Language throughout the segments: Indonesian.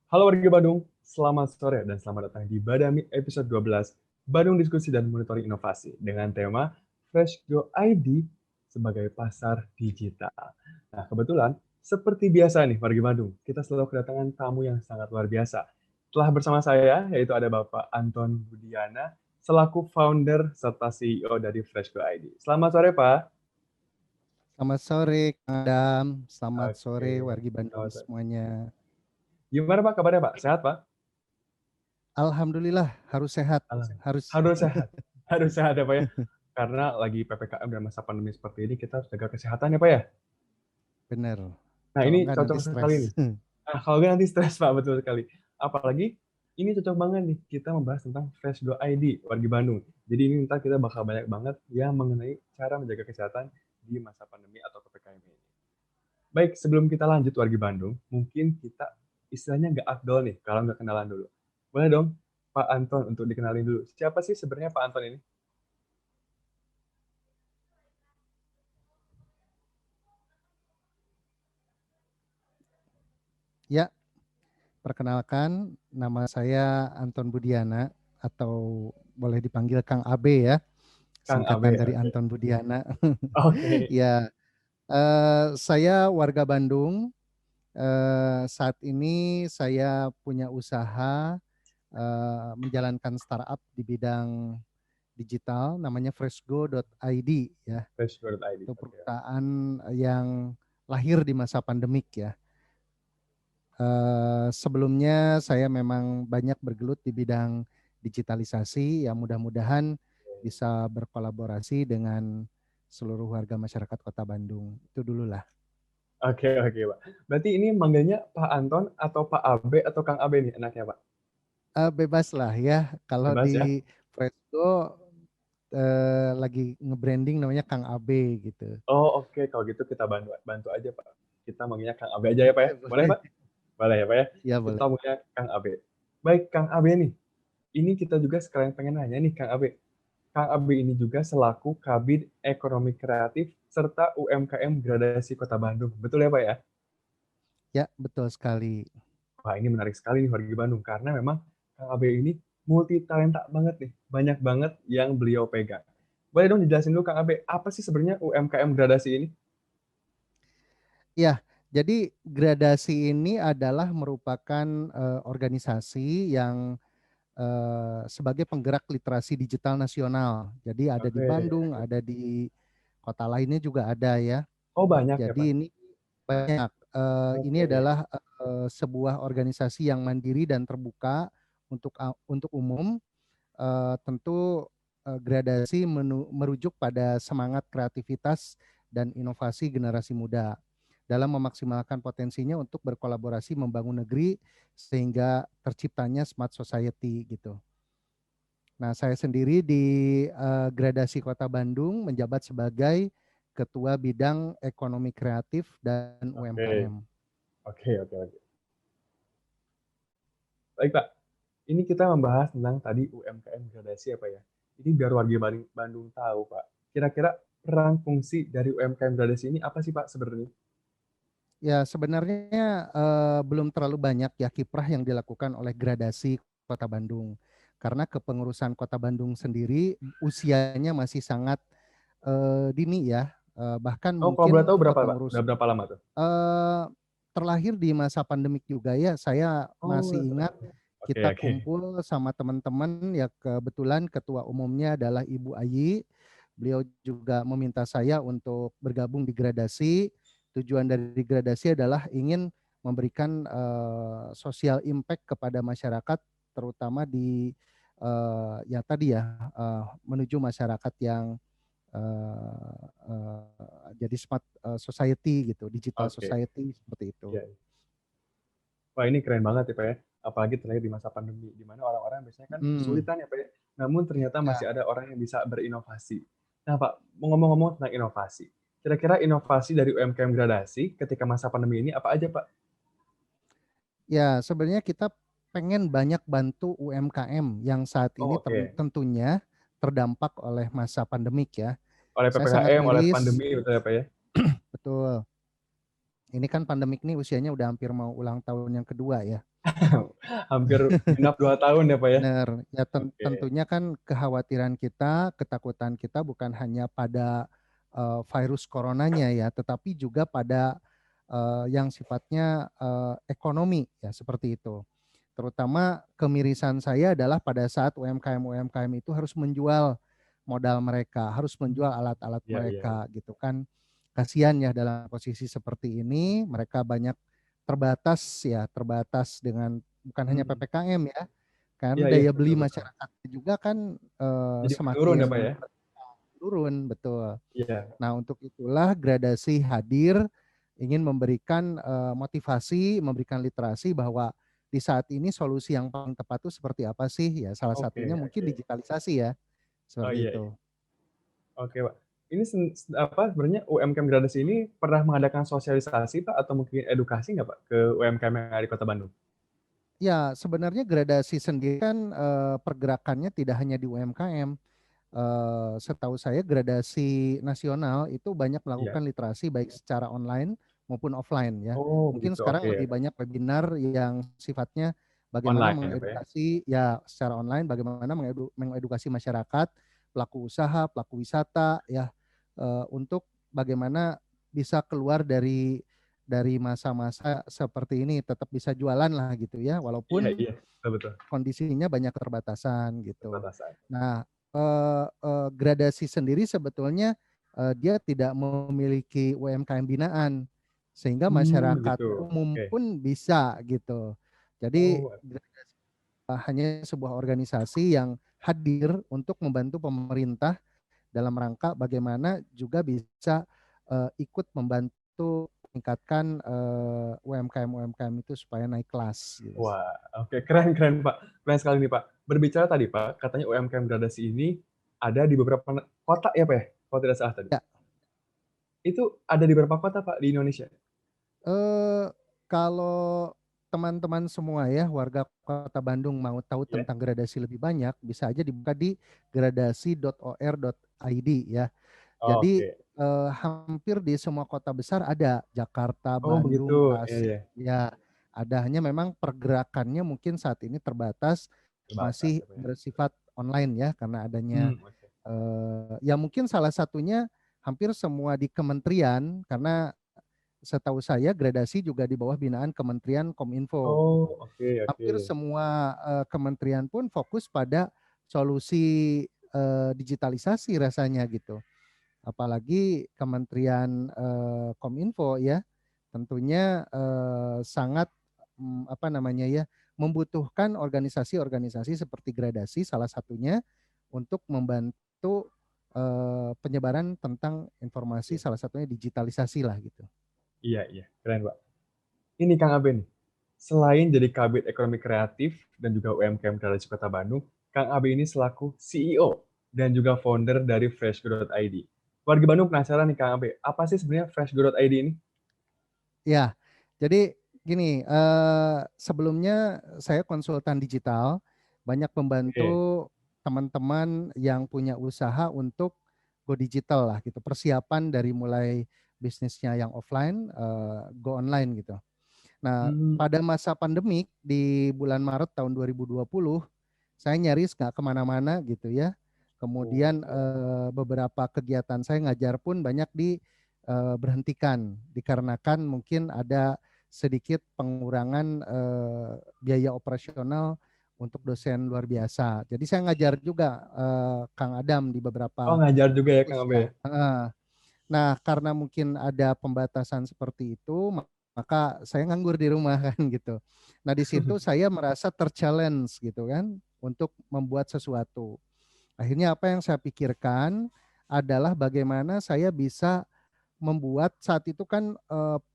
Halo warga Bandung, selamat sore dan selamat datang di Badami episode 12 Bandung Diskusi dan Monitoring Inovasi dengan tema Fresh Go ID sebagai pasar digital. Nah, kebetulan seperti biasa nih warga Bandung, kita selalu kedatangan tamu yang sangat luar biasa. Telah bersama saya, yaitu ada Bapak Anton Budiana, selaku founder serta CEO dari Fresh Go ID. Selamat sore, Pak. Selamat sore, Kang Adam. Selamat Oke, sore, wargi Bandung selamat sore. semuanya. Gimana Pak kabarnya Pak? Sehat Pak? Alhamdulillah, harus sehat. Alhamdulillah. Harus. Harus sehat. Harus sehat ya Pak ya. Karena lagi PPKM dan masa pandemi seperti ini, kita harus jaga kesehatan ya Pak ya. Bener. Nah Kalau ini enggak nanti cocok sekali stres. nih. Nah, kalau nggak nanti stres Pak, betul sekali. Apalagi ini cocok banget nih, kita membahas tentang Fresh Go ID, wargi Bandung. Jadi ini ntar kita bakal banyak banget yang mengenai cara menjaga kesehatan di masa pandemi atau PPKM ini. Baik, sebelum kita lanjut wargi Bandung, mungkin kita istilahnya nggak afdol nih kalau nggak kenalan dulu. Boleh dong Pak Anton untuk dikenalin dulu. Siapa sih sebenarnya Pak Anton ini? Ya, perkenalkan nama saya Anton Budiana atau boleh dipanggil Kang AB ya. Kang Abe, Singkatan dari oke. Anton Budiana. Oke. Ya, saya warga Bandung. Saat ini saya punya usaha menjalankan startup di bidang digital namanya freshgo.id ya. Fresh.id. Itu Oke. perusahaan yang lahir di masa pandemik ya. Sebelumnya saya memang banyak bergelut di bidang digitalisasi yang mudah-mudahan bisa berkolaborasi dengan seluruh warga masyarakat Kota Bandung. Itu dulu lah. Oke, oke, Pak. Berarti ini manggilnya Pak Anton atau Pak Abe atau Kang Abe nih enaknya, Pak? Bebas lah ya. Kalau Bebas ya? di Fresco lagi nge-branding namanya Kang AB gitu. Oh, oke. Kalau gitu kita bantu bantu aja, Pak. Kita manggilnya Kang Abe aja ya, Pak ya? Boleh, Boleh, boleh. Pak? Boleh ya, Pak ya? Ya Kita boleh. manggilnya Kang Abe. Baik, Kang Abe nih. Ini kita juga sekalian pengen nanya nih, Kang Abe. Kang Abe ini juga selaku Kabid Ekonomi Kreatif serta UMKM Gradasi Kota Bandung. Betul ya, Pak ya? Ya, betul sekali. Wah, ini menarik sekali nih warga Bandung karena memang Kang Abe ini multi talenta banget nih. Banyak banget yang beliau pegang. Boleh dong dijelasin dulu Kang Abe, apa sih sebenarnya UMKM gradasi ini? Ya, jadi gradasi ini adalah merupakan organisasi yang sebagai penggerak literasi digital nasional. Jadi ada di Oke. Bandung, ada di kota lainnya juga ada ya. Oh, banyak ya, Jadi Pak? ini banyak. Ini Oke. adalah sebuah organisasi yang mandiri dan terbuka untuk umum. Tentu gradasi merujuk pada semangat kreativitas dan inovasi generasi muda dalam memaksimalkan potensinya untuk berkolaborasi membangun negeri sehingga terciptanya smart society gitu. Nah, saya sendiri di Gradasi Kota Bandung menjabat sebagai Ketua Bidang Ekonomi Kreatif dan Oke. UMKM. Oke, oke, oke. Baik, Pak. Ini kita membahas tentang tadi UMKM gradasi ya, Pak ya. Ini biar warga Bandung tahu, Pak. Kira-kira peran fungsi dari UMKM gradasi ini apa sih, Pak, sebenarnya? Ya, sebenarnya belum terlalu banyak ya kiprah yang dilakukan oleh Gradasi Kota Bandung. Karena kepengurusan Kota Bandung sendiri usianya masih sangat dini ya. Bahkan Oh, kalau boleh mungkin tahu berapa, Pak? Udah kepengurus berapa lama tuh? eh, terlahir di masa pandemik juga ya. Saya masih Oh, ingat oke, kita oke. kumpul sama teman-teman ya, kebetulan ketua umumnya adalah Ibu Ayi. Beliau juga meminta saya untuk bergabung di Gradasi. Tujuan dari Gradasi adalah ingin memberikan sosial impact kepada masyarakat, terutama di yang tadi ya, menuju masyarakat yang jadi smart society gitu, digital Oke. society seperti itu. Ya. Wah, ini keren banget ya, Pak ya. Apalagi terlahir di masa pandemi, di mana orang-orang biasanya kan Hmm, kesulitan ya, Pak ya. Namun ternyata ya, masih ada orang yang bisa berinovasi. Nah, Pak, mau ngomong-ngomong tentang inovasi. Kira-kira inovasi dari UMKM gradasi ketika masa pandemi ini apa aja, Pak? ya sebenarnya kita pengen banyak bantu UMKM yang saat Oh, ini oke. tentunya terdampak oleh masa pandemik ya. Oleh Saya sangat PPKM, oleh miris, pandemi, betul ya, Pak ya? betul. ini kan pandemik nih usianya udah hampir mau ulang tahun yang kedua ya. Hampir genap 2 tahun ya, Pak, ya? Benar, ya Oke. tentunya kan kekhawatiran kita, ketakutan kita bukan hanya pada virus coronanya ya, tetapi juga pada yang sifatnya ekonomi ya seperti itu. Terutama kemirisan saya adalah pada saat UMKM itu harus menjual modal mereka, harus menjual alat-alat Iya iya iya. mereka gitu kan. Kasihan ya dalam posisi seperti ini, mereka banyak terbatas ya, terbatas dengan bukan hanya Mhm. PPKM ya, kan Iya iya, daya betul beli betul. masyarakat juga kan Jadi menurun ya, Pak, semakin ya? turun, betul. Iya. Nah, untuk itulah gradasi hadir ingin memberikan motivasi, memberikan literasi bahwa di saat ini solusi yang paling tepat itu seperti apa sih? Ya, salah Oke satunya mungkin oke. digitalisasi ya, Oh, seperti iya iya. itu. Oke, Pak. Ini sebenarnya UMKM Gradasi ini pernah mengadakan sosialisasi, Pak, atau mungkin edukasi nggak, Pak, ke UMKM yang ada di Kota Bandung? Ya, sebenarnya gradasi sendiri kan pergerakannya tidak hanya di UMKM. Setahu saya gradasi nasional itu banyak Iya. melakukan literasi baik secara online maupun offline ya. Oh, Mungkin begitu. sekarang Oke. lebih banyak webinar yang sifatnya bagaimana Online ya, Pak, ya? mengedukasi ya secara online, bagaimana mengedukasi masyarakat, pelaku usaha, pelaku wisata ya untuk bagaimana bisa keluar dari masa-masa seperti ini tetap bisa jualan lah gitu ya Iya walaupun iya. Betul betul. kondisinya banyak keterbatasan gitu. Perbatasan. Nah, gradasi sendiri sebetulnya dia tidak memiliki UMKM binaan, sehingga masyarakat Begitu. umum Oke. pun bisa gitu. Jadi Oh, hanya sebuah organisasi yang hadir untuk membantu pemerintah dalam rangka bagaimana juga bisa ikut membantu meningkatkan UMKM itu supaya naik kelas gitu. wah, oke. Keren keren, Pak. Keren sekali nih, Pak. Berbicara tadi, Pak, katanya UMKM Gradasi ini ada di beberapa kota ya, Pak, ya? Kalau tidak salah tadi. Ya, Itu ada di berapa kota, Pak, di Indonesia? Eh, kalau teman-teman semua ya warga Kota Bandung mau tahu Iya? tentang gradasi lebih banyak, bisa aja dibuka di gradasi.or.id ya. Jadi Oke. hampir di semua kota besar ada, Jakarta, Oh, begitu. Bandung, Iya Tasik, iya. ya ada. Hanya memang pergerakannya mungkin saat ini terbatas, Terbatas masih ya, Pak, ya? bersifat online ya karena adanya Oke. ya mungkin salah satunya hampir semua di kementerian karena setahu saya gradasi juga di bawah binaan Kementerian Kominfo. Oh, oke oke. Hampir semua kementerian pun fokus pada solusi digitalisasi rasanya gitu. Apalagi Kementerian Kominfo ya, tentunya sangat apa namanya ya, membutuhkan organisasi-organisasi seperti gradasi salah satunya untuk membantu penyebaran tentang informasi Iya. salah satunya digitalisasi lah gitu. Iya iya, keren, Pak. Ini Kang Abe nih, selain jadi Kabid Ekonomi Kreatif dan juga UMKM Kreatif Kota Bandung, Kang Abe ini selaku CEO dan juga founder dari Freshgo.id. Warga Bandung penasaran nih Kang Abe, apa sih sebenarnya Freshgo.id ini? Ya, jadi gini, sebelumnya saya konsultan digital, banyak Oke. membantu teman-teman yang punya usaha untuk go digital lah gitu. Persiapan dari mulai bisnisnya yang offline, go online gitu. Nah, pada Oke. masa pandemik di bulan Maret tahun 2020, saya nyaris nggak kemana-mana gitu ya. Kemudian Oke. beberapa kegiatan saya ngajar pun banyak berhentikan dikarenakan mungkin ada sedikit pengurangan biaya operasional untuk dosen luar biasa. Jadi saya ngajar juga Kang Adam di Oh, beberapa ngajar juga ya Kang kampus Abe ya. ya? Nah, karena mungkin ada pembatasan seperti itu, maka saya nganggur di rumah kan gitu. Nah, di situ saya merasa terchallenge gitu kan untuk membuat sesuatu. Akhirnya apa yang saya pikirkan adalah bagaimana saya bisa membuat saat itu kan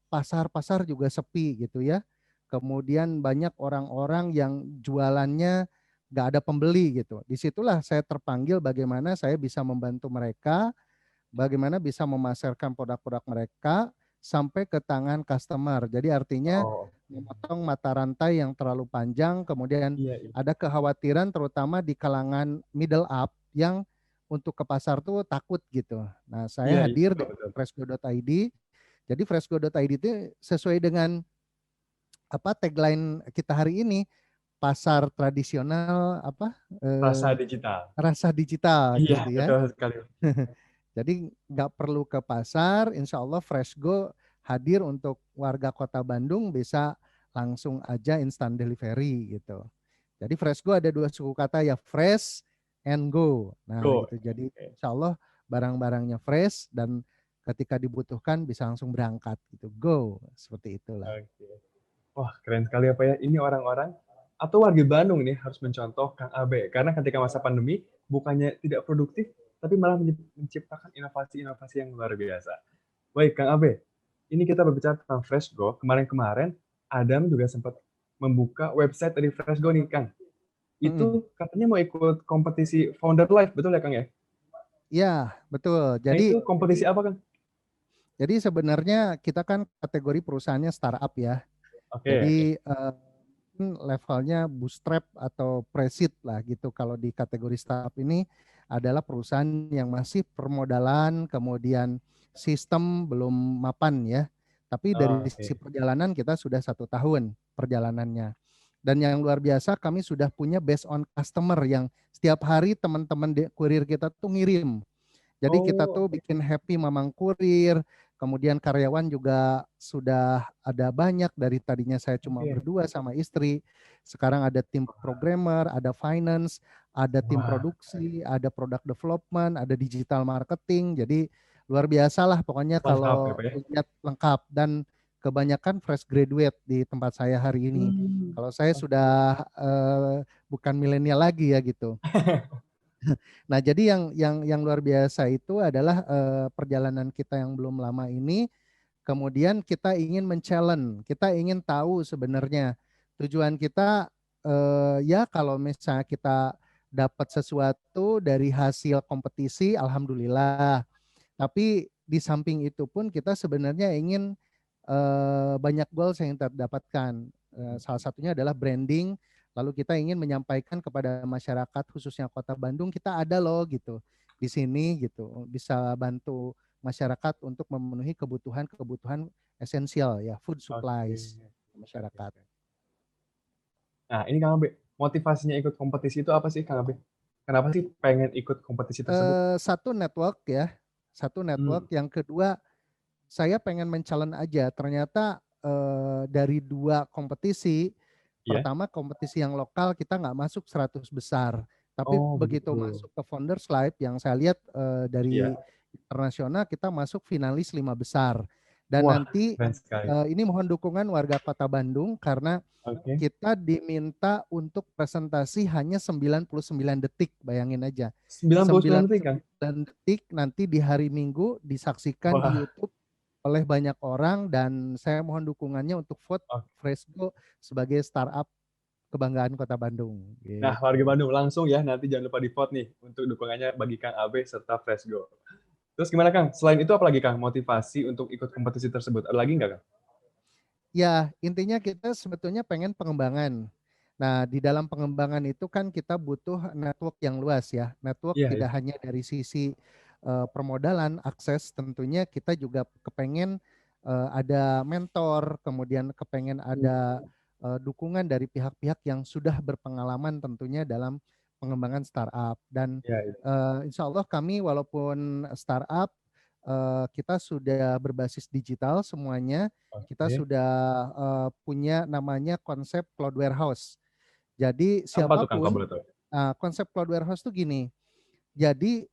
pasar-pasar juga sepi gitu ya. Kemudian banyak orang-orang yang jualannya nggak ada pembeli gitu. Disitulah saya terpanggil bagaimana saya bisa membantu mereka, bagaimana bisa memasarkan produk-produk mereka sampai ke tangan customer. Jadi artinya Oh, oke. memotong mata rantai yang terlalu panjang, kemudian Iya iya. ada kekhawatiran terutama di kalangan middle up yang untuk ke pasar tuh takut gitu. Nah, saya Iya iya, hadir betul dengan betul. Presgo.id. Jadi Freshgo.id itu sesuai dengan tagline kita hari ini, pasar tradisional Rasa digital. rasa digital Iya, gitu ya. betul sekali. Jadi nggak perlu ke pasar, insya Allah Freshgo hadir untuk warga Kota Bandung bisa langsung aja instant delivery gitu. Jadi Freshgo ada dua suku kata ya, fresh and go. Nah Go. gitu. Jadi Oke. insya Allah barang-barangnya fresh dan ketika dibutuhkan bisa langsung berangkat gitu. Go seperti itulah. Oke. Wah, keren sekali apa ya. Ini orang-orang atau warga Bandung ini harus mencontoh Kang Abe. Karena ketika masa pandemi, bukannya tidak produktif, tapi malah menciptakan inovasi-inovasi yang luar biasa. Baik, Kang Abe. Ini kita berbicara tentang Freshgo. Kemarin-kemarin, Adam juga sempat membuka website dari Freshgo nih, Kang. Mm-mm. Itu katanya mau ikut kompetisi Founder Life, betul ya, Kang ya? Ya betul. Nah, itu Jadi kompetisi apa, Kang? sebenarnya kita kan kategori perusahaannya startup ya. Oke, oke. Jadi levelnya bootstrap atau pre-seed lah gitu. Kalau di kategori startup ini adalah perusahaan yang masih permodalan, kemudian sistem belum mapan ya. Tapi dari sisi Oke. perjalanan kita sudah 1 tahun perjalanannya. Dan yang luar biasa kami sudah punya based on customer yang setiap hari teman-teman di kurir kita tuh ngirim. Jadi kita Oh, tuh oke. bikin happy mamang kurir, kemudian karyawan juga sudah ada banyak, dari tadinya saya cuma Oke. berdua sama istri, sekarang ada tim programmer, ada finance, ada tim Wah, produksi, ada product development, ada digital marketing. Jadi luar biasa lah pokoknya lengkap ya, kalau Pak ya? lihat lengkap, dan kebanyakan fresh graduate di tempat saya hari ini. Hmm, Kalau saya oke. sudah bukan milenial lagi ya gitu. Nah, jadi yang luar biasa itu adalah perjalanan kita yang belum lama ini, kemudian kita ingin men-challenge, kita ingin tahu sebenarnya tujuan kita, ya kalau misalnya kita dapat sesuatu dari hasil kompetisi, alhamdulillah. Tapi di samping itu pun kita sebenarnya ingin banyak goals yang kita dapatkan. Salah satunya adalah branding. Lalu kita ingin menyampaikan kepada masyarakat khususnya Kota Bandung, kita ada loh gitu di sini gitu, bisa bantu masyarakat untuk memenuhi kebutuhan-kebutuhan esensial ya, food Oke. supplies Oke, masyarakat. oke. Nah, ini Kang Abe, motivasinya ikut kompetisi itu apa sih, Kang Abe? Kenapa sih pengen ikut kompetisi tersebut? Satu network ya, satu Hmm, network. Yang kedua, saya pengen men-challenge aja. Ternyata dari dua kompetisi, iya. pertama kompetisi yang lokal kita nggak masuk 100 besar. Tapi Oh, begitu begitu. masuk ke Founders Live yang saya lihat dari Iya. internasional kita masuk finalis 5 besar. Dan Wah, nanti keren sekali. ini mohon dukungan warga Kota Bandung karena Oke. kita diminta untuk presentasi hanya 99 detik, bayangin aja. 99 sembilan detik, puluh Kang. sembilan detik nanti di hari Minggu disaksikan di Wah, YouTube oleh banyak orang, dan saya mohon dukungannya untuk vote oke. Fresco sebagai startup kebanggaan Kota Bandung. Nah, warga Gitu. Bandung langsung ya, nanti jangan lupa di-vote nih untuk dukungannya bagi Kang Abe serta Freshgo. Terus gimana, Kang? Selain itu apa lagi, Kang? Motivasi untuk ikut kompetisi tersebut. Ada lagi nggak, Kang? Ya, intinya kita sebetulnya pengen pengembangan. Nah, di dalam pengembangan itu kan kita butuh network yang luas ya. Network Iya, tidak iya. hanya dari sisi permodalan, akses, tentunya kita juga kepengen ada mentor, kemudian kepengen ada dukungan dari pihak-pihak yang sudah berpengalaman tentunya dalam pengembangan startup. Dan Iya, iya. insya Allah kami walaupun startup, kita sudah berbasis digital semuanya, kita Oke. sudah punya namanya konsep cloud warehouse. Jadi Apa tuh, Kang, kalau siapapun, boleh tahu? konsep cloud warehouse itu gini. Jadi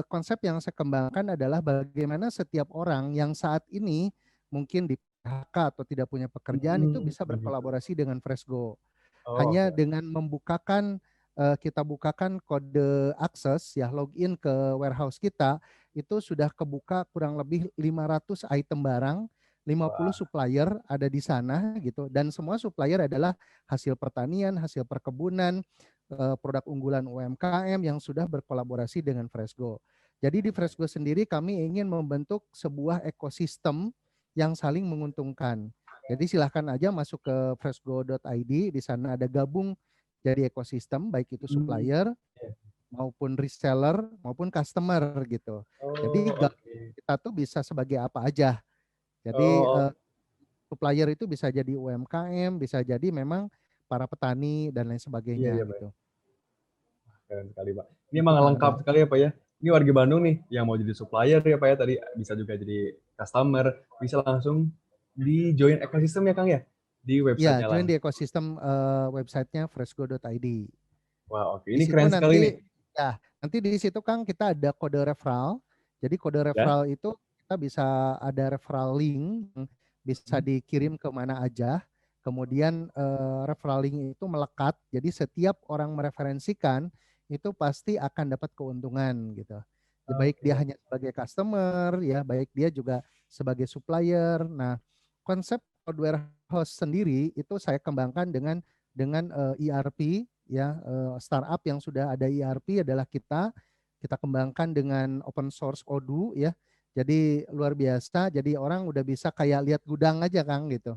konsep yang saya kembangkan adalah bagaimana setiap orang yang saat ini mungkin di PHK atau tidak punya pekerjaan itu Hmm, bisa begitu. berkolaborasi dengan Freshgo. Oh, Hanya oke. dengan membukakan, kita bukakan kode akses ya, login ke warehouse kita, itu sudah kebuka kurang lebih 500 item barang, 50 Wah, supplier ada di sana gitu, dan semua supplier adalah hasil pertanian, hasil perkebunan, produk unggulan UMKM yang sudah berkolaborasi dengan Freshgo. Jadi di Freshgo sendiri kami ingin membentuk sebuah ekosistem yang saling menguntungkan. Jadi silahkan aja masuk ke freshgo.id, di sana ada gabung jadi ekosistem, baik itu hmm, supplier iya. maupun reseller maupun customer gitu. Jadi Oh, oke. kita tuh bisa sebagai apa aja. Jadi Oh, supplier itu bisa jadi UMKM, bisa jadi memang para petani dan lain iya sebagainya iya Pak. gitu. Keren sekali Pak. Ini Itu emang Kang lengkap Abed. sekali ya Pak ya. Ini warga Bandung nih yang mau jadi supplier ya Pak ya, tadi bisa juga jadi customer, bisa langsung di join ekosistem ya Kang ya, di Ya, websitenya join di langsung. ekosistem websitenya freshgo.id. Wah oke, Di ini situ keren sekali nih. nanti ya, nanti di situ Kang kita ada kode referral. Jadi kode Ya. referral itu kita bisa ada referral link yang bisa Hmm. dikirim ke mana aja. Kemudian referral link itu melekat. Jadi setiap orang mereferensikan itu pasti akan dapat keuntungan gitu. Baik dia Oke. hanya sebagai customer ya, baik dia juga sebagai supplier. Nah, konsep cloud warehouse sendiri itu saya kembangkan dengan ERP ya, startup yang sudah ada ERP adalah kita kembangkan dengan open source Odoo ya. Jadi luar biasa. Jadi orang udah bisa kayak lihat gudang aja Kang gitu.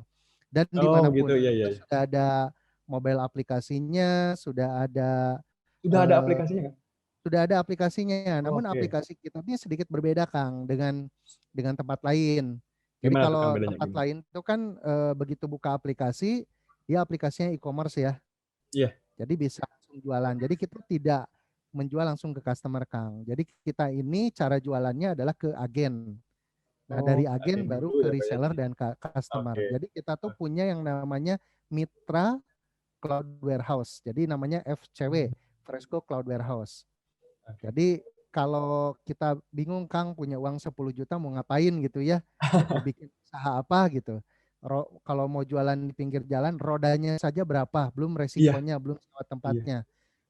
Dan Oh gitu, dimanapun iya itu iya. sudah ada mobile aplikasinya, Sudah ada eh, aplikasinya kan? sudah ada aplikasinya. Namun Oke. aplikasi kita ini sedikit berbeda Kang dengan tempat lain. Jadi Gimana tuh Kang kalau bedanya tempat gimana? lain itu kan begitu buka aplikasi, dia aplikasinya e-commerce ya. Iya. Jadi bisa langsung jualan. Jadi kita tidak menjual langsung ke customer Kang. Jadi kita ini cara jualannya adalah ke agen. Nah, Oh, dari ke agen agen baru dulu ke ya Pak ya reseller jadi. dan ke customer. Oke. Jadi kita tuh punya yang namanya Mitra Cloud Warehouse. Jadi namanya FCW, Fresco Cloud Warehouse. Oke. Jadi kalau kita bingung Kang punya uang 10 juta mau ngapain gitu ya, mau bikin usaha apa gitu. Kalau mau jualan di pinggir jalan, rodanya saja berapa, belum Iya, resikonya, belum sewa iya. tempatnya.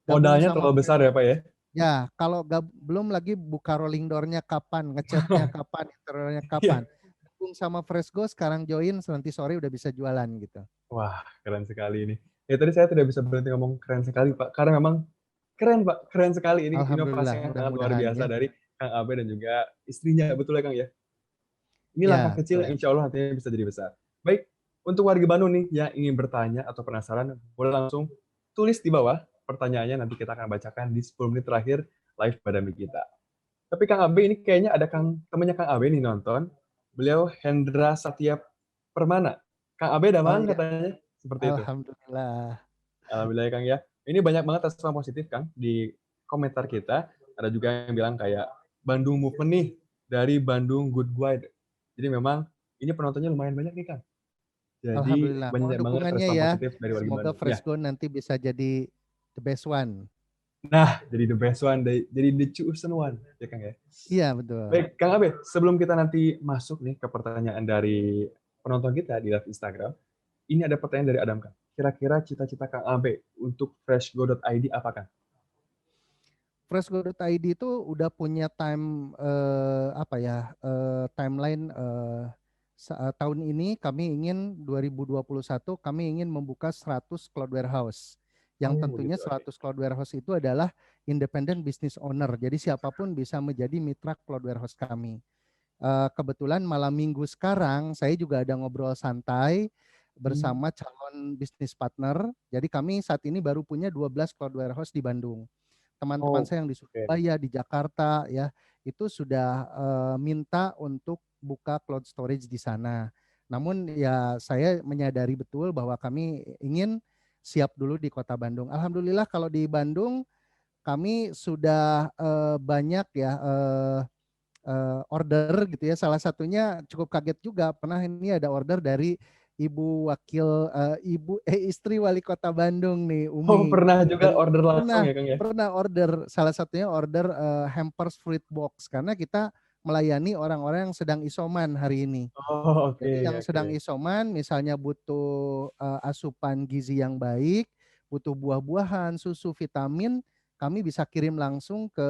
Gabung Modalnya sama terlalu besar ya Pak ya? ya, kalau belum lagi buka rolling door-nya kapan, ngecatnya kapan, interiornya kapan. Iya. Gabung sama Fresco sekarang join, nanti sore udah bisa jualan gitu. Wah, keren sekali ini. Ya tadi saya tidak bisa berhenti ngomong keren sekali Pak, karena memang keren Pak, keren sekali. Ini Alhamdulillah, inovasi yang sangat luar mudah-mudahan biasa ya. dari Kang Abe dan juga istrinya, betul ya Kang ya? Ini langkah Ya, kecil betul. yang insya Allah nantinya bisa jadi besar. Baik, untuk warga Bandung nih yang ingin bertanya atau penasaran, boleh langsung tulis di bawah pertanyaannya, nanti kita akan bacakan di 10 menit terakhir live Badami kita. Tapi Kang Abe ini kayaknya ada temannya Kang Abe nih nonton. Beliau Hendra Satya Permana. Kang Abe Oh damang iya, katanya. Seperti itu. Alhamdulillah. Alhamdulillah ya Kang ya. Ini banyak banget respon positif Kang di komentar kita. Ada juga yang bilang kayak Bandung Movement nih dari Bandung Good Guide. Jadi memang ini penontonnya lumayan banyak nih Kang. Jadi Alhamdulillah. Mohon banyak banget dukungannya respon ya. positif dari warga Semoga Bandung. Ya. Fresco nanti bisa jadi the best one. Nah, jadi the best one, jadi the chosen one, ya Kang ya. Iya, betul. Baik, Kang Abe, sebelum kita nanti masuk nih ke pertanyaan dari penonton kita di live Instagram, ini ada pertanyaan dari Adam Kang. Kira-kira cita-cita Kang Abe untuk freshgo.id apa Kang? Freshgo.id itu udah punya apa ya, timeline tahun ini kami ingin 2021 kami ingin membuka 100 cloud warehouse. Yang Oh tentunya begitu, oke. 100 cloud warehouse itu adalah independent business owner. Jadi siapapun bisa menjadi mitra cloud warehouse kami. Kebetulan malam minggu sekarang saya juga ada ngobrol santai Hmm. bersama calon bisnis partner. Jadi kami saat ini baru punya 12 cloud warehouse di Bandung. Teman-teman Oh, saya yang di oke. Surabaya, di Jakarta ya, itu sudah minta untuk buka cloud storage di sana. Namun ya saya menyadari betul bahwa kami ingin siap dulu di Kota Bandung. Alhamdulillah kalau di Bandung kami sudah banyak ya order gitu ya. Salah satunya cukup kaget juga, pernah ini ada order dari istri wali kota Bandung nih, Oh Umi. pernah juga Dan order langsung pernah ya Kang ya? pernah order, salah satunya order hampers fruit box karena kita melayani orang-orang yang sedang isoman hari ini. Oh oke, Jadi yang oke. sedang isoman misalnya butuh asupan gizi yang baik, butuh buah-buahan, susu, vitamin, kami bisa kirim langsung ke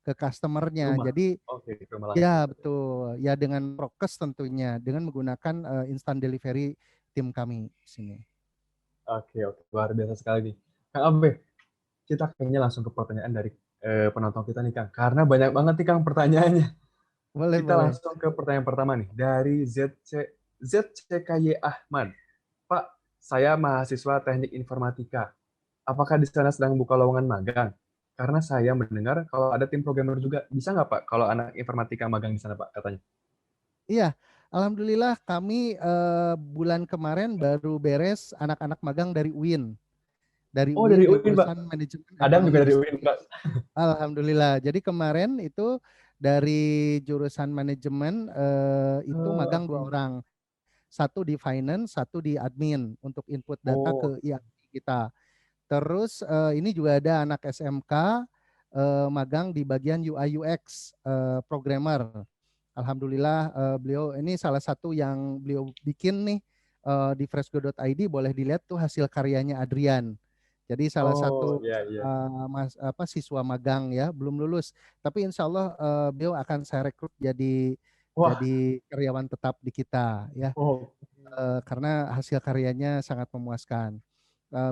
customernya. Rumah. Jadi Oke, ke rumah langsung. ya betul, ya dengan prokes tentunya, dengan menggunakan instant delivery tim kami di sini. Oke, oke. Luar biasa sekali nih. Kang Abe, kita kayaknya langsung ke pertanyaan dari penonton kita nih Kang. Karena banyak banget nih Kang pertanyaannya. Boleh, Kita boleh. langsung ke pertanyaan pertama nih dari ZCKY Ahmad. Pak, saya mahasiswa teknik informatika. Apakah di sana sedang buka lowongan magang? Karena saya mendengar kalau ada tim programmer juga. Bisa nggak Pak kalau anak informatika magang di sana Pak katanya? Iya, Alhamdulillah kami bulan kemarin baru beres anak-anak magang dari UIN. Dari Oh, dari UIN UIN, Pak. jurusan Manajemen Adam Ekonomi juga dari UIN, Bisnis. Pak. Alhamdulillah. Jadi kemarin itu dari jurusan manajemen itu Oh, magang 2 oke. orang. Satu di finance, satu di admin untuk input data Oh, ke ERP kita. Terus ini juga ada anak SMK magang di bagian UI UX programmer. Alhamdulillah beliau ini salah satu yang beliau bikin nih di fresco.id, boleh dilihat tuh hasil karyanya Adrian. Jadi salah oh, satu iya, iya. siswa magang ya, belum lulus. Tapi insya Allah beliau akan saya rekrut jadi Wah, karyawan tetap di kita ya, oh, karena hasil karyanya sangat memuaskan.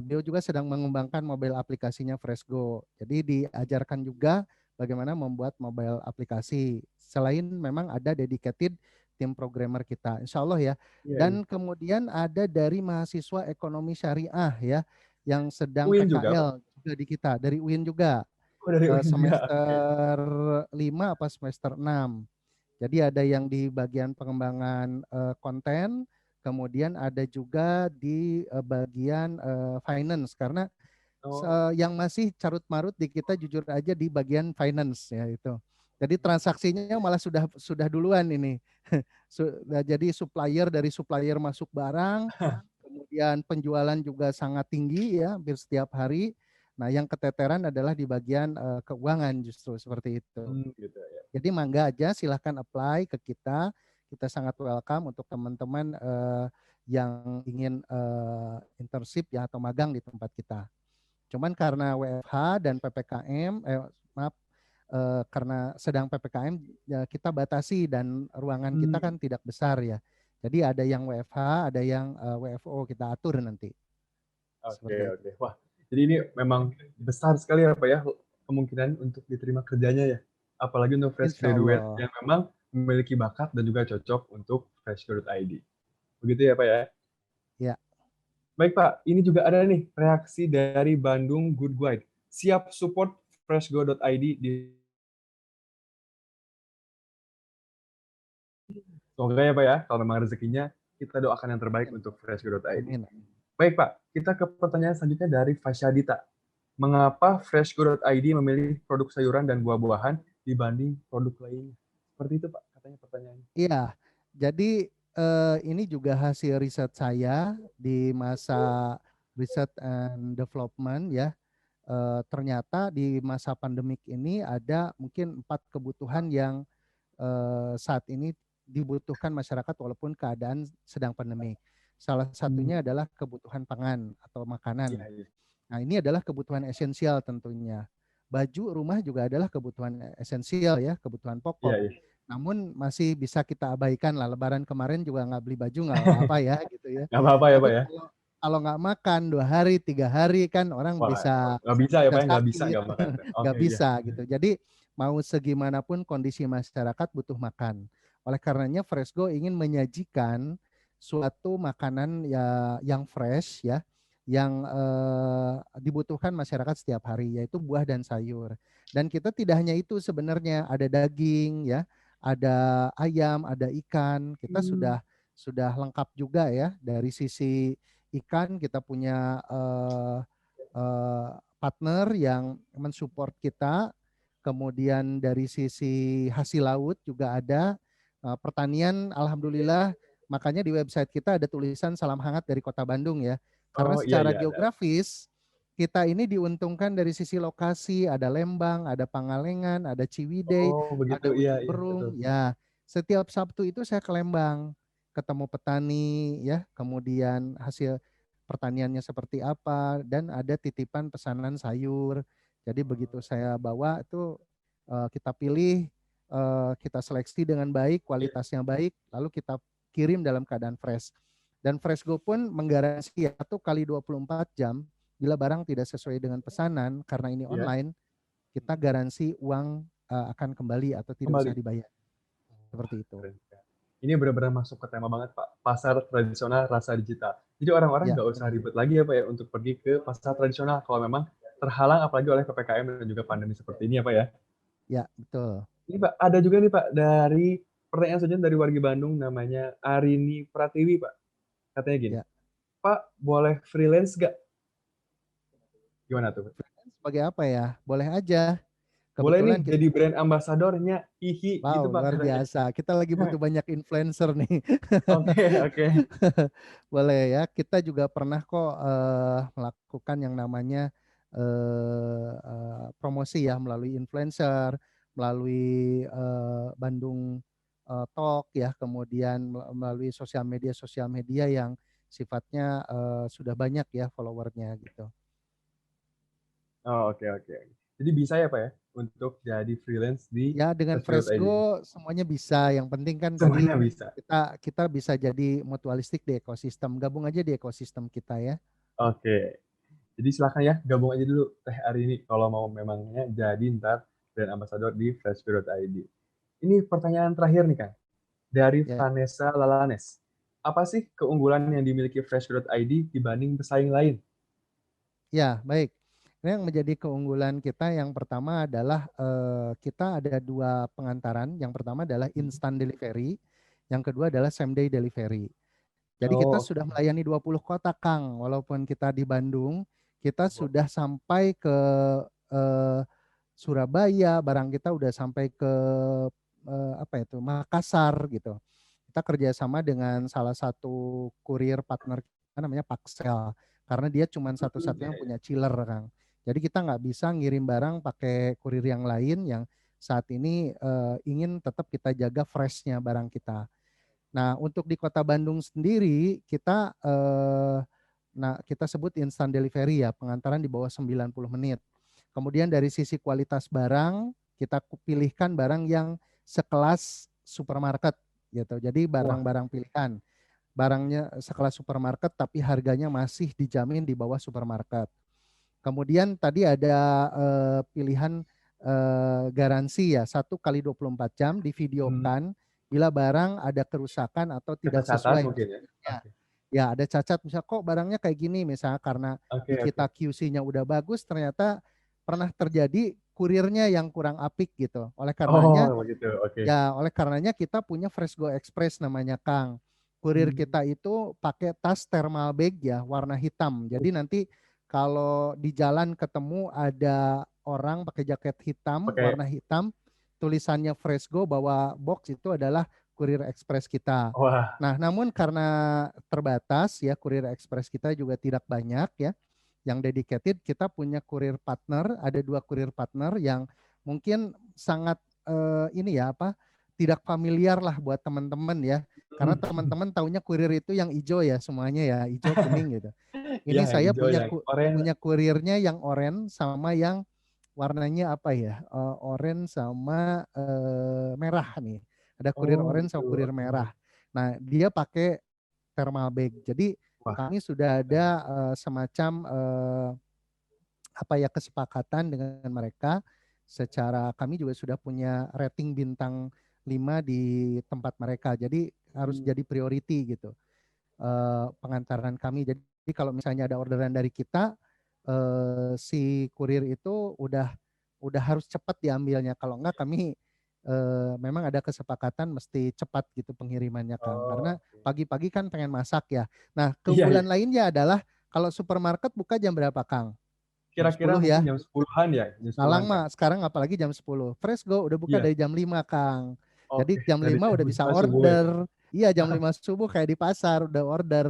Beliau juga sedang mengembangkan mobile aplikasinya Fresco. Jadi diajarkan juga bagaimana membuat mobile aplikasi. Selain memang ada dedicated tim programmer kita, insya Allah ya. iya, iya. Dan kemudian ada dari mahasiswa ekonomi syariah ya, yang sedang UIN juga, Pak. PKL juga di kita, dari UIN juga, Oh, dari UIN juga. Oke. semester 5 apa semester 6. Jadi ada yang di bagian pengembangan konten, kemudian ada juga di bagian finance, karena Oh, yang masih carut marut di kita jujur aja di bagian finance ya itu. Jadi transaksinya malah sudah duluan ini. Jadi supplier, dari supplier masuk barang, kemudian penjualan juga sangat tinggi ya, hampir setiap hari. Nah, yang keteteran adalah di bagian keuangan justru seperti itu. gitu ya. Jadi mangga aja silahkan apply ke kita. Kita sangat welcome untuk teman-teman yang ingin internship ya atau magang di tempat kita. Cuman karena WFH dan PPKM, maaf, karena sedang PPKM ya kita batasi dan ruangan kita Hmm, kan tidak besar ya. Jadi ada yang WFH, ada yang WFO, kita atur nanti. oke, Seperti itu. oke. Wah, jadi ini memang besar sekali ya, Pak ya, kemungkinan untuk diterima kerjanya ya. Apalagi untuk fresh Insya graduate Allah. yang memang memiliki bakat dan juga cocok untuk freshgraduate.id. Begitu ya, Pak ya? Ya, Baik, Pak. Ini juga ada nih reaksi dari Bandung Good Guide. Siap support freshgo.id di. Semoga ya, Pak ya, kalau memang rezekinya, kita doakan yang terbaik amin. untuk freshgo.id. Amin. Baik, Pak. Kita ke pertanyaan selanjutnya dari Fasyadita. Mengapa freshgo.id memilih produk sayuran dan buah-buahan dibanding produk lainnya? Seperti itu, Pak, katanya pertanyaannya. Iya, jadi ini juga hasil riset saya di masa riset and development ya. Ternyata di masa pandemik ini ada mungkin 4 kebutuhan yang saat ini dibutuhkan masyarakat walaupun keadaan sedang pandemik. Salah Hmm, satunya adalah kebutuhan pangan atau makanan. iya, iya. Nah, ini adalah kebutuhan esensial tentunya. Baju rumah juga adalah kebutuhan esensial ya, kebutuhan Iya, pokok. iya. Namun masih bisa kita abaikan lah. Lebaran kemarin juga nggak beli baju nggak apa-apa ya gitu ya. Nggak apa-apa ya, Tapi Pak ya? kalau nggak makan 2 hari 3 hari kan orang Wah, bisa nggak bisa ya, bisa Pak ya? Nggak bisa sakit, nggak makan. nggak Oke, iya. bisa gitu. Jadi mau segimanapun kondisi masyarakat butuh makan. Oleh karenanya Fresco ingin menyajikan suatu makanan ya yang fresh ya, yang dibutuhkan masyarakat setiap hari, yaitu buah dan sayur. Dan kita tidak hanya itu sebenarnya, ada daging ya, ada ayam, ada ikan. Kita Hmm, sudah lengkap juga ya. Dari sisi ikan kita punya eh, partner yang mensupport kita. Kemudian dari sisi hasil laut juga ada. Pertanian alhamdulillah, makanya di website kita ada tulisan salam hangat dari Kota Bandung ya. Karena oh iya, secara iya. geografis kita ini diuntungkan dari sisi lokasi, ada Lembang, ada Pangalengan, ada Ciwidey, Oh, begitu. ada Iya, Ujung iya, betul. Berung. Ya, setiap Sabtu itu saya ke Lembang, ketemu petani ya, kemudian hasil pertaniannya seperti apa, dan ada titipan pesanan sayur. Jadi begitu saya bawa itu kita pilih, kita seleksi dengan baik, Iya. kualitasnya baik, lalu kita kirim dalam keadaan fresh. Dan Freshgo pun menggaransi 1 kali 24 jam, bila barang tidak sesuai dengan pesanan karena ini Iya, online, kita garansi uang akan kembali atau tidak usah kembali. dibayar. Wah, Seperti itu. keren. Ini benar-benar masuk ke tema banget, Pak. Pasar tradisional rasa digital. Jadi orang-orang Ya, nggak usah benar. ribet lagi ya, Pak ya, untuk pergi ke pasar tradisional kalau memang terhalang apalagi oleh PPKM dan juga pandemi seperti ini ya, Pak ya. Ya, betul. Ini Pak, ada juga nih Pak dari pertanyaan selanjutnya dari warga Bandung namanya Arini Pratiwi, Pak. Katanya gini, Ya. Pak, boleh freelance nggak? Gimana tuh? Freelance sebagai apa ya? Boleh aja. Boleh nih Kebetulan kita, jadi brand ambasadornya, hihi, gitu wow, Pak luar katanya. biasa. Kita lagi butuh banyak influencer nih. Oke, oke. Boleh ya. Kita juga pernah kok melakukan yang namanya promosi ya melalui influencer, melalui Bandung Talk ya, kemudian melalui sosial media yang sifatnya sudah banyak ya followernya gitu. Oh, oke, oke. Jadi bisa ya Pak ya untuk jadi freelance di Ya dengan Fresh.id. Fresgo semuanya bisa. Yang penting kan tadi Semuanya bisa. kita bisa jadi mutualistik di ekosistem. Gabung aja di ekosistem kita ya. Oke. Jadi silakan ya gabung aja dulu Teh hari ini kalau mau memangnya jadi ntar brand ambassador di Freshco.id. Ini pertanyaan terakhir nih Kang. Dari Ya, Vanessa Lalanes. Apa sih keunggulan yang dimiliki Fresh.id dibanding pesaing lain? ya baik. Ini yang menjadi keunggulan kita yang pertama adalah kita ada dua pengantaran. Yang pertama adalah instant delivery, yang kedua adalah same day delivery. Jadi kita Oh, sudah melayani 20 kota, Kang. Walaupun kita di Bandung, kita sudah sampai ke eh, Surabaya, barang kita udah sampai ke apa itu Makassar gitu. Kita kerjasama dengan salah satu kurir partner kita namanya Paxel, karena dia cuma satu-satunya iya, yang iya. punya chiller, Kang. Jadi kita nggak bisa ngirim barang pakai kurir yang lain yang saat ini ingin tetap kita jaga freshnya barang kita. Nah, untuk di Kota Bandung sendiri kita sebut instant delivery ya, pengantaran di bawah 90 menit. Kemudian dari sisi kualitas barang, kita pilihkan barang yang sekelas supermarket gitu. Jadi Wah, barang-barang pilihan. Barangnya sekelas supermarket tapi harganya masih dijamin di bawah supermarket. Kemudian tadi ada pilihan garansi ya, 1 kali 24 jam divideokan bila barang ada kerusakan atau tidak kecacatan sesuai mungkin ya. hasilnya. Oke, Ya, ada cacat misalnya kok barangnya kayak gini misalnya karena oke, di kita oke. QC-nya udah bagus ternyata pernah terjadi kurirnya yang kurang apik gitu. Oh, begitu. Oke. Oleh karenanya kita punya Fresco Express namanya Kang. Kurir Hmm, kita itu pakai tas thermal bag ya, warna hitam. Jadi nanti kalau di jalan ketemu ada orang pakai jaket hitam, Pakai. warna hitam, tulisannya Fresco bawa box itu adalah Kurir Express kita. Wah, Nah, namun karena terbatas ya Kurir Express kita juga tidak banyak ya yang dedicated, kita punya kurir partner, ada 2 kurir partner yang mungkin sangat ini ya apa tidak familiar lah buat teman-teman ya. Karena teman-teman taunya kurir itu yang hijau ya semuanya ya, hijau kuning gitu. iya Ini yang saya hijau, yang oranye. punya kurirnya yang oranye sama yang warnanya apa ya? Oranye sama merah nih. Ada kurir Oh, oranye sama gitu. kurir Oke. merah. Nah, dia pakai thermal bag. Jadi Wah, kami sudah ada keren. semacam apa ya kesepakatan dengan mereka secara kami juga sudah punya rating bintang 5 di tempat mereka. Jadi harus Hmm. jadi priority gitu pengantaran kami. Jadi kalau misalnya ada orderan dari kita si kurir itu udah harus cepat diambilnya. Kalau enggak kami memang ada kesepakatan mesti cepat gitu pengirimannya Kang. Oh, Karena oke. pagi-pagi kan pengen masak ya. Nah, Iya, keunggulan iya. lainnya adalah kalau supermarket buka jam berapa Kang? Jam Kira-kira 10 mungkin ya. jam 10-an ya, jam Malang 10-an kan? mah sekarang apalagi jam 10. Fresco udah buka Iya. dari jam 5, Kang. Jadi Oke, jam dari 5 jam udah bisa 5 subuh ya. order. Iya, jam 5 subuh kayak di pasar udah order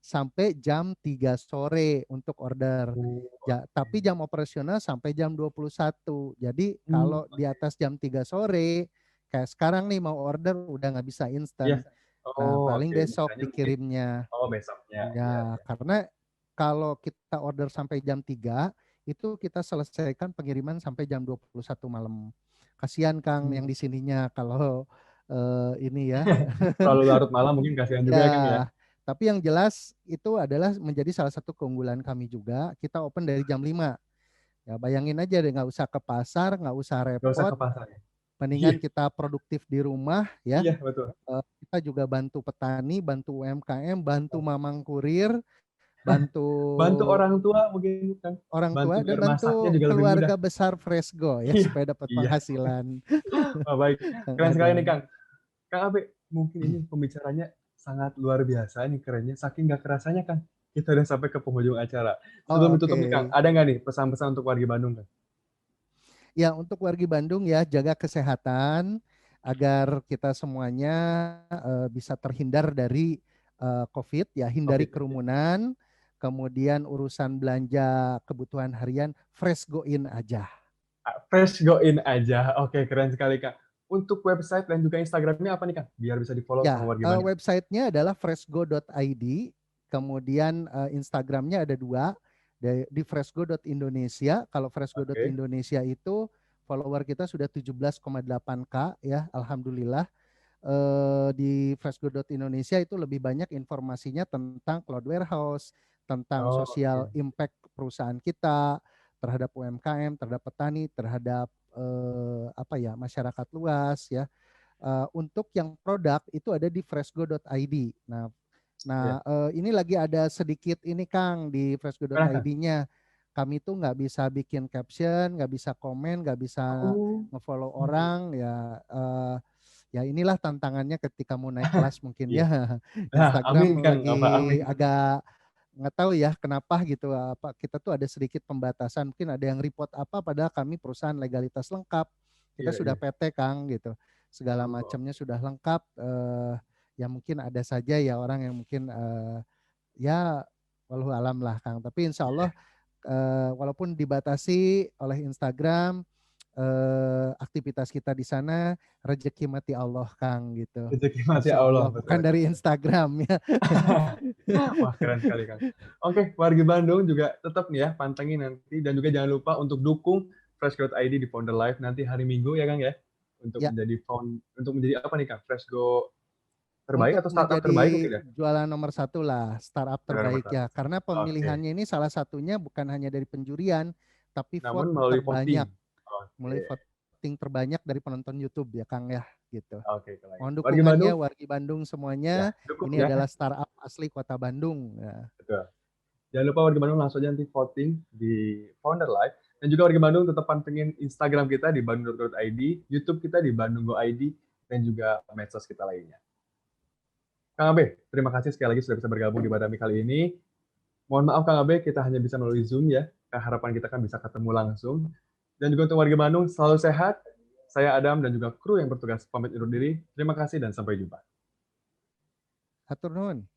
sampai jam 3 sore untuk order. Oh, Ya, oke. tapi jam operasional sampai jam 21. Jadi Hmm, kalau di oke. atas jam 3 sore kayak sekarang nih mau order udah nggak bisa Iya. instan. Nah, Oh, paling oke. besok Bisanya mungkin, dikirimnya. oh besoknya. Iya, Ya, iya. karena kalau kita order sampai jam 3 itu kita selesaikan pengiriman sampai jam 21 malam. Kasihan Kang Hmm. yang di sininya kalau ini ya. Terlalu larut malam mungkin kasihan juga ya, Kang ya. Ya, tapi yang jelas itu adalah menjadi salah satu keunggulan kami juga. Kita open dari jam 5. Ya, bayangin aja deh nggak usah ke pasar, nggak usah Gak usah repot. ke pasar ya. Iya, Mendingan kita produktif di rumah ya. iya betul. Kita juga bantu petani, bantu UMKM, bantu mamang kurir, bantu Bantu orang tua mungkin kan. orang Bantu tua dan biar masaknya bantu juga lebih mudah. keluarga besar Fresco ya Iya, supaya dapat iya. penghasilan. Oh, baik. Kang Keren sekali nih, Adam. Kang. Kang Abe, mungkin ini pembicaranya sangat luar biasa nih, kerennya, saking nggak kerasanya Kang, kita udah sampai ke penghujung acara. Oh, Sebelum ditutup nih Kang, oke. ada nggak nih pesan-pesan untuk warga Bandung Kang? Ya, untuk wargi Bandung ya, jaga kesehatan agar kita semuanya bisa terhindar dari COVID ya, hindari Covid ya. kerumunan, kemudian urusan belanja kebutuhan harian fresh go in aja. Fresh go in aja. Oke, keren sekali Kak. Untuk website dan juga Instagramnya apa nih Kang? Biar bisa di-follow sama Ya, warga Bandung. websitenya adalah freshgo.id, kemudian Instagramnya ada dua, di freshgo.indonesia. Kalau Oke. freshgo.indonesia itu follower kita sudah 17,8K ya, alhamdulillah. Di freshgo.indonesia itu lebih banyak informasinya tentang cloud warehouse, tentang Oh, sosial oke. impact perusahaan kita terhadap UMKM, terhadap petani, terhadap apa ya, masyarakat luas ya. Untuk yang produk itu ada di freshgo.id. Nah, Iya. ini lagi ada sedikit ini Kang di Gimana Kang? freshgo.id-nya. Kami tuh nggak bisa bikin caption, nggak bisa komen, nggak bisa Oh. ngefollow orang ya. Ya inilah tantangannya ketika mau naik kelas mungkin Iya. ya. Nah, amin Instagram Kang, apa lagi amin. agak nggak tahu ya kenapa gitu, apa kita tuh ada sedikit pembatasan, mungkin ada yang report apa padahal kami perusahaan legalitas lengkap, kita Iya sudah iya. PT Kang gitu, segala Oh, macamnya sudah lengkap. Ya mungkin ada saja ya orang yang mungkin ya walau alam lah Kang, tapi insya Allah iya. walaupun dibatasi oleh Instagram, aktivitas kita di sana rezeki mati Allah Kang gitu, Rezeki mati insya Allah, Allah betul bukan betul. dari Instagram ya. Wah, keren sekali, Kang. Oke, warga Bandung juga tetap nih ya, pantengin nanti dan juga jangan lupa untuk dukung Fresh Growth ID di Founder Live nanti hari Minggu ya, Kang, ya. Ya, Untuk menjadi apa nih, Kang? Fresh Go terbaik untuk atau startup menjadi terbaik mungkin ya? jualan nomor satu lah, startup Juara nomor terbaik ya. 1. Karena Oke, pemilihannya ini salah satunya bukan hanya dari penjurian, tapi namun vote melalui terbanyak, voting. Oke, mulai voting terbanyak dari penonton YouTube ya Kang ya, gitu. oke kalau Mohon gitu. Warga dukungannya Bandung, wargi Bandung ya semuanya. dukung Ini ya. adalah startup asli Kota Bandung. Ya. Betul. Jangan lupa warga Bandung langsung aja nanti voting di Founder Live. Dan juga warga Bandung tetap pantengin Instagram kita di bandung.id, YouTube kita di Bandung Go ID, dan juga medsos kita lainnya. Kang Abe, terima kasih sekali lagi sudah bisa bergabung di Badami kali ini. Mohon maaf Kang Abe, kita hanya bisa melalui Zoom ya. Harapan kita kan bisa ketemu langsung. Dan juga untuk warga Bandung, selalu sehat. Saya Adam dan juga kru yang bertugas pamit undur diri. Terima kasih dan sampai jumpa. Hatur nuhun.